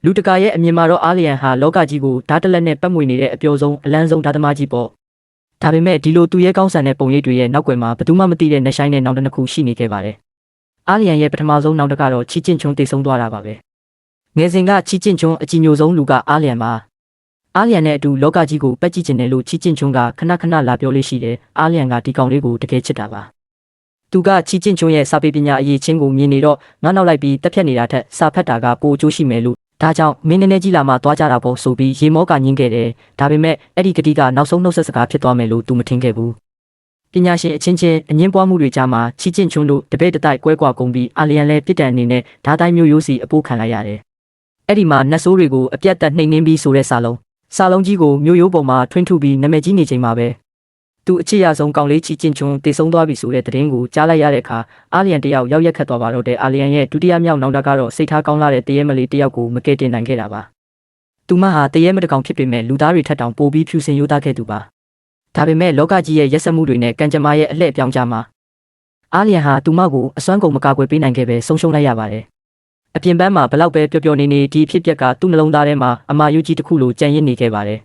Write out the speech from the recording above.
လူတကာရဲ့အမြင်မှာတော့အာလီယန်ဟာလောကကြီးကိုဓာတ်တလက်နဲ့ပတ်မွေနေတဲ့အပျော်ဆုံးအလန်းဆုံးဓာတ်သမားကြီးပေါ့ဒါပေမဲ့ဒီလိုသူရဲ့ကောင်းဆန်တဲ့ပုံရိပ်တွေရဲ့နောက်ွယ်မှာဘယ်သူမှမသိတဲ့နှဆိုင်တဲ့နောင်တနှစ်ခုရှိနေခဲ့ပါတယ်အာလီယန်ရဲ့ပထမဆုံးနောင်တကတော့ချီကျင့်ချွန်းတည်ဆုံသွားတာပါပဲငယ်စဉ်ကချီကျင့်ချွန်းအကြီးညိုဆုံးလူကအာလီယန်ပါအာလီယန်နဲ့အတူလောကကြီးကိုပက်ကြည့်ကျင်တယ်လို့ချီကျင့်ချွန်းကခဏခဏလာပြောလေးရှိတယ်အာလီယန်ကဒီကောင်လေးကိုတကယ်ချစ်တာပါသူကချီကျင့်ချွန်းရဲ့စာပေပညာအရေးချင်းကိုမြင်နေတော့ငါနောက်လိုက်ပြီးတက်ဖြတ်နေတာထက်စာဖတ်တာကပိုအကျိုးရှိမယ်လို့ဒါကြောင့်မင်းနည်းနည်းကြီးလာမှသွားကြတာပေါ့ဆိုပြီးရေမောကညင်းခဲ့တယ်ဒါပေမဲ့အဲ့ဒီကတိကနောက်ဆုံးနှုတ်ဆက်စကားဖြစ်သွားမယ်လို့သူမထင်ခဲ့ဘူးပညာရှင်အချင်းချင်းအငင်းပွားမှုတွေကြားမှာချီကျင့်ချွန်းတို့တပည့်တတိုက်ကွဲကွာကုန်ပြီးအာလီယန်လည်းပြစ်ဒဏ်အနေနဲ့ဓာတ်တိုင်းမျိုးရိုးစီအပိုးခံလိုက်ရတယ်အဲ့ဒီမှာနတ်ဆိုးတွေကိုအပြတ်တက်နှိမ်နှင်းပြီးဆိုတဲ့စာလုံးကြီးကိုမျိုးရိုးပေါ်မှာထွင်းထုပြီးနာမည်ကြီးနေချိန်မှာပဲသူအချစ်ရဆုံးကောင်လေးချီကျင့်ချွန်းတည်ဆုံသွားပြီဆိုတဲ့သတင်းကိုကြားလိုက်ရတဲ့အခါအာလီယန်တယောက်ရောက်ရက်ခတ်သွားပါတော့တဲ့အာလီယန်ရဲ့ဒုတိယမြောက်နောင်တကတော့စိတ်ထားကောင်းလာတဲ့တရေမလေးတယောက်ကိုမကယ်တင်နိုင်ခဲ့တာပါသူမဟာတရေမတကောင်ဖြစ်ပေမဲ့လူသားတွေထက်တောင်ပိုပြီးဖြူစင်ရိုးသားခဲ့သူပါဒါပေမဲ့လောကကြီးရဲ့ရက်စက်မှုတွေနဲ့ကံကြမ္မာရဲ့အလှည့်အပြောင်းကြမှာအာလီယန်ဟာသူမကိုအစွမ်းကုန်မကာကွယ်ပေးနိုင်ခဲ့ပဲဆုံးရှုံးလိုက်ရပါတယ်အပြင်ပန်းမှာဘလောက်ပဲပျော်ပျော်နေနေဒီအဖြစ်အပျက်ကသူ့နှလုံးသားထဲမှာအမာယုကြီးတစ်ခုလိုကြံ့ရစ်နေခဲ့ပါတယ်